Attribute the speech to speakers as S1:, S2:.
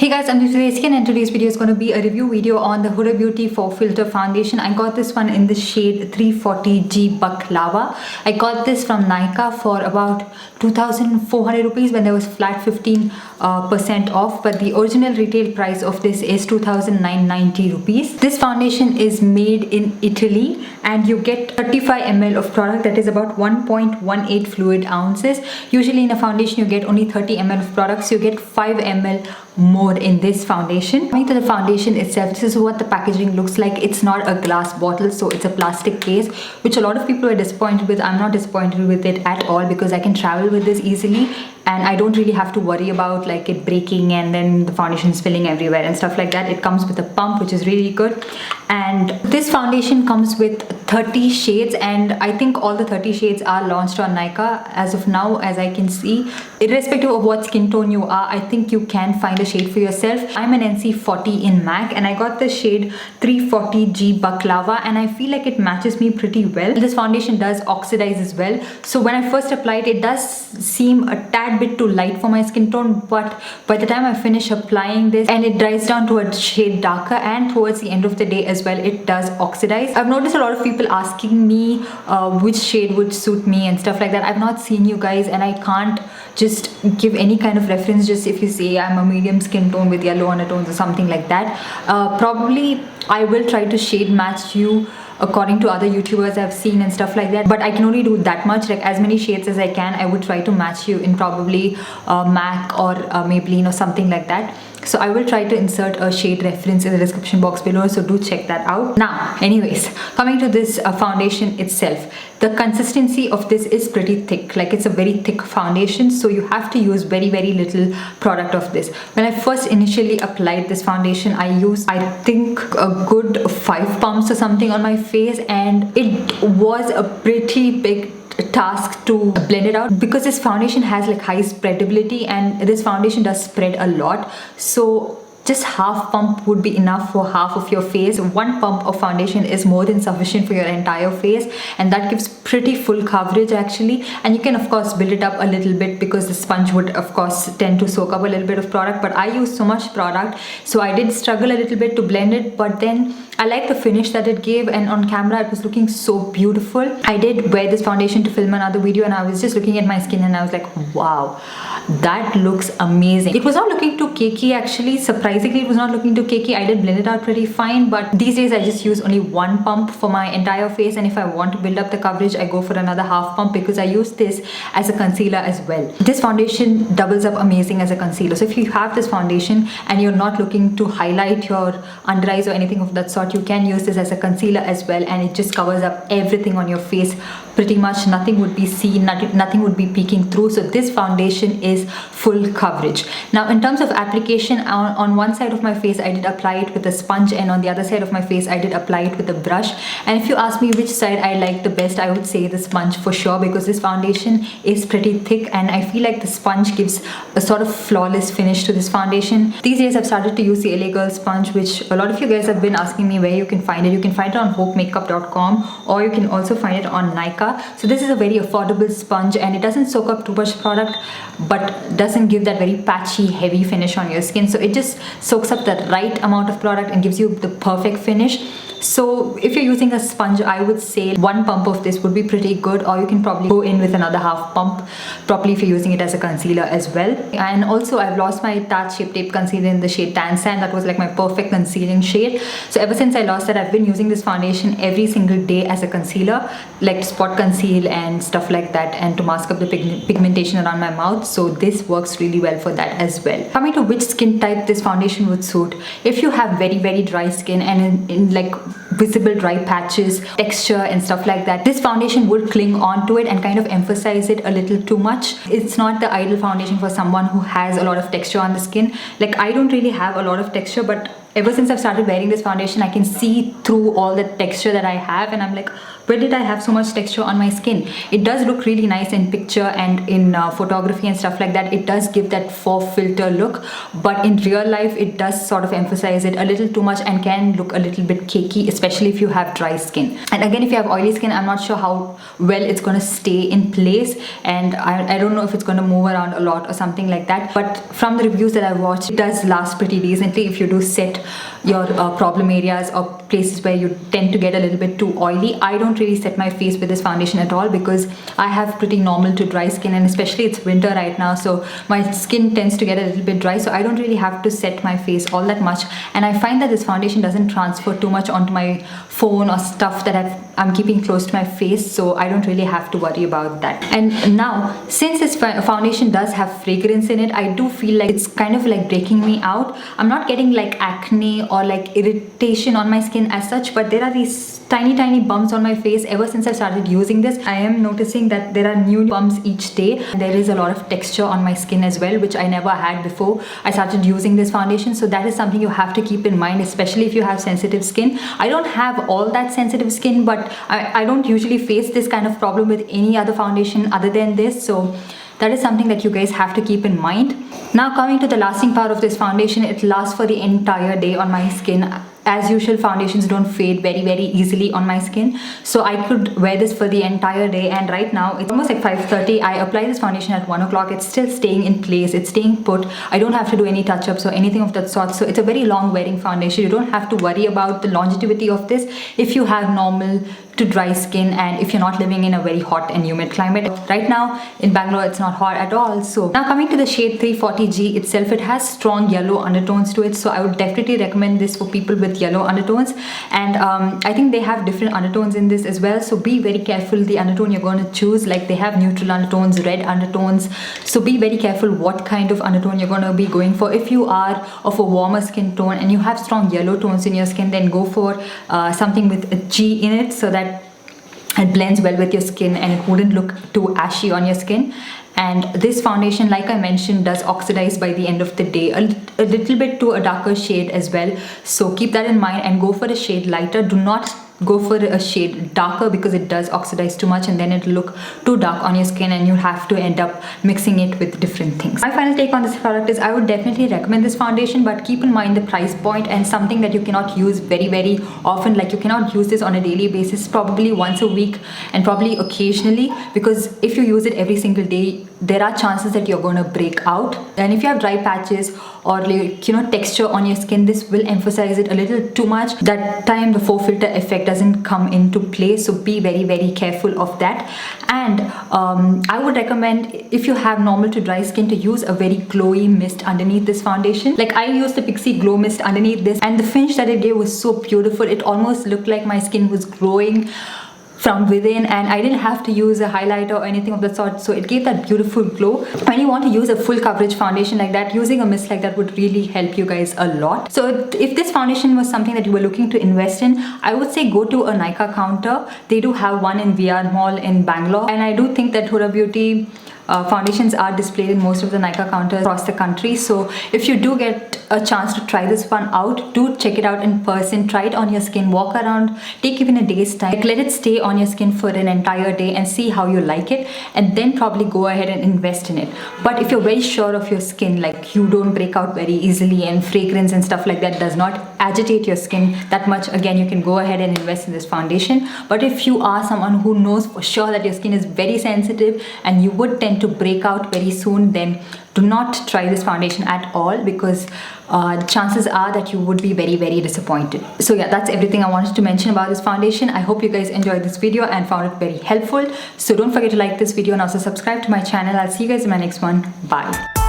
S1: Hey guys, I'm Deepthi and today's video is going to be a review video on the Huda Beauty Faux Filter Foundation. I got this one in the shade 340G Baklava. I got this from Nykaa for about 2,400 rupees when there was flat 15% off, but the original retail price of this is 2,990 rupees. This foundation is made in Italy and you get 35 ml of product, that is about 1.18 fluid ounces. Usually in a foundation you get only 30 ml of products, you get 5 ml more in this foundation. Coming to the foundation itself, this is what the packaging looks like. It's not a glass bottle, so it's a plastic case, which a lot of people are disappointed with. I'm not disappointed with it at all because I can travel with this easily and I don't really have to worry about like it breaking and then the foundation spilling everywhere and stuff like that. It comes with a pump, which is really good. And this foundation comes with 30 shades, and I think all the 30 shades are launched on Nykaa as of now, as I can see. Irrespective of what skin tone you are, I think you can find a shade for yourself. I'm an NC40 in MAC and I got the shade 340G Baklava and I feel like it matches me pretty well. This foundation does oxidize as well, so when I first applied it does seem a tad bit too light for my skin tone, but by the time I finish applying this and it dries down to a shade darker, and towards the end of the day as well, it does oxidize. I've noticed a lot of people asking me which shade would suit me and stuff like that. I've not seen you guys and I can't just give any kind of reference just if you say I'm a medium skin tone with yellow undertones or something like that. Probably I will try to shade match you according to other YouTubers I've seen and stuff like that, but I can only do that much. Like as many shades as I can, I would try to match you in probably MAC or Maybelline or something like that. So I will try to insert a shade reference in the description box below, so do check that out. Now anyways, coming to this foundation itself, the consistency of this is pretty thick. Like it's a very thick foundation, so you have to use very little product of this. When I first initially applied this foundation, I used I think a good 5 pumps or something on my face, and it was a pretty big task to blend it out because this foundation has like high spreadability and this foundation does spread a lot. So just half pump would be enough for half of your face. 1 pump of foundation is more than sufficient for your entire face, and that gives pretty full coverage actually. And you can of course build it up a little bit because the sponge would of course tend to soak up a little bit of product, but I used so much product so I did struggle a little bit to blend it, but then I like the finish that it gave, and on camera it was looking so beautiful. I did wear this foundation to film another video and I was just looking at my skin and I was like, wow, that looks amazing. It was not looking too cakey actually. Surprisingly, it was not looking too cakey. I did blend it out pretty fine, but these days I just use only 1 pump for my entire face, and if I want to build up the coverage I go for another half pump because I use this as a concealer as well. This foundation doubles up amazing as a concealer. So if you have this foundation and you're not looking to highlight your under eyes or anything of that sort, you can use this as a concealer as well, and it just covers up everything on your face pretty much. Nothing would be seen, nothing would be peeking through. So this foundation is full coverage. Now in terms of application, on one side of my face I did apply it with a sponge, and on the other side of my face I did apply it with a brush. And if you ask me which side I like the best, I would say the sponge for sure, because this foundation is pretty thick and I feel like the sponge gives a sort of flawless finish to this foundation. These days I've started to use the LA Girl sponge, which a lot of you guys have been asking me where you can find it. You can find it on hopemakeup.com or you can also find it on Nykaa. So this is a very affordable sponge and it doesn't soak up too much product but doesn't give that very patchy heavy finish on your skin. So it just soaks up the right amount of product and gives you the perfect finish. So if you're using a sponge, I would say 1 pump of this would be pretty good, or you can probably go in with another half pump probably if you're using it as a concealer as well. And also I've lost my Tarte Shape Tape concealer in the shade Tan Sand. That was like my perfect concealing shade. So ever since I lost that, I've been using this foundation every single day as a concealer, like to spot conceal and stuff like that, and to mask up the pigmentation around my mouth. So this works really well for that as well. Coming to which skin type this foundation would suit, if you have very dry skin and in like visible dry patches, texture and stuff like that, this foundation would cling on to it and kind of emphasize it a little too much. It's not the ideal foundation for someone who has a lot of texture on the skin. Like I don't really have a lot of texture, but ever since I've started wearing this foundation, I can see through all the texture that I have, and I'm like, where did I have so much texture on my skin? It does look really nice in picture and in photography and stuff like that. It does give that faux filter look, but in real life it does sort of emphasize it a little too much and can look a little bit cakey, especially if you have dry skin. And again, if you have oily skin, I'm not sure how well it's going to stay in place, and I don't know if it's going to move around a lot or something like that. But from the reviews that I've watched, it does last pretty decently if you do set your problem areas or places where you tend to get a little bit too oily. I don't really set my face with this foundation at all because I have pretty normal to dry skin, and especially it's winter right now, so my skin tends to get a little bit dry, so I don't really have to set my face all that much. And I find that this foundation doesn't transfer too much onto my phone or stuff that I'm keeping close to my face, so I don't really have to worry about that. And now, since this foundation does have fragrance in it, I do feel like it's kind of like breaking me out. I'm not getting like acne or like irritation on my skin as such, but there are these tiny bumps on my face ever since I started using this. I am noticing that there are new bumps each day. There is a lot of texture on my skin as well, which I never had before I started using this foundation. So that is something you have to keep in mind, especially if you have sensitive skin. I don't have all that sensitive skin, but I don't usually face this kind of problem with any other foundation other than this. So that is something that you guys have to keep in mind. Now, coming to the lasting part of this foundation, it lasts for the entire day on my skin. As usual, foundations don't fade very easily on my skin, so I could wear this for the entire day. And right now it's almost like 5:30. I applied this foundation at 1 o'clock. It's still staying in place, it's staying put. I don't have to do any touch-ups or anything of that sort, so it's a very long wearing foundation. You don't have to worry about the longevity of this if you have normal to dry skin and if you're not living in a very hot and humid climate. Right now in Bangalore it's not hot at all. So now, coming to the shade 340G itself, it has strong yellow undertones to it, so I would definitely recommend this for people with yellow undertones. And I think they have different undertones in this as well, so be very careful the undertone you're going to choose. Like, they have neutral undertones, red undertones, so be very careful what kind of undertone you're going to be going for. If you are of a warmer skin tone and you have strong yellow tones in your skin, then go for something with a G in it, so that it blends well with your skin and it wouldn't look too ashy on your skin. And this foundation, like I mentioned, does oxidize by the end of the day, a little bit to a darker shade as well, so keep that in mind and go for a shade lighter. Do not go for a shade darker because it does oxidize too much and then it'll look too dark on your skin and you have to end up mixing it with different things. My final take on this product is I would definitely recommend this foundation, but keep in mind the price point and something that you cannot use very often. Like, you cannot use this on a daily basis, probably once a week and probably occasionally, because if you use it every single day, there are chances that you're going to break out. And if you have dry patches or, like, texture on your skin, this will emphasize it a little too much. That time the faux filter effect doesn't come into play, so be very careful of that. And I would recommend, if you have normal to dry skin, to use a very glowy mist underneath this foundation. Like, I used the Pixi Glow Mist underneath this, and the finish that it gave was so beautiful. It almost looked like my skin was glowing from within, and I didn't have to use a highlighter or anything of the sort, so it gave that beautiful glow. When you want to use a full coverage foundation like that, using a mist like that would really help you guys a lot. So if this foundation was something that you were looking to invest in, I would say go to a Nykaa counter. They do have one in VR Mall in Bangalore, and I do think that Huda Beauty foundations are displayed in most of the Nykaa counters across the country. So if you do get a chance to try this one out, do check it out in person, try it on your skin, walk around, take even a day's time, like, let it stay on your skin for an entire day and see how you like it, and then probably go ahead and invest in it. But if you're very sure of your skin, like you don't break out very easily and fragrance and stuff like that does not agitate your skin that much, again, you can go ahead and invest in this foundation. But if you are someone who knows for sure that your skin is very sensitive and you would tend to break out very soon, then do not try this foundation at all, because chances are that you would be very disappointed. So yeah, that's everything I wanted to mention about this foundation. I hope you guys enjoyed this video and found it very helpful. So don't forget to like this video and also subscribe to my channel. I'll see you guys in my next one. Bye.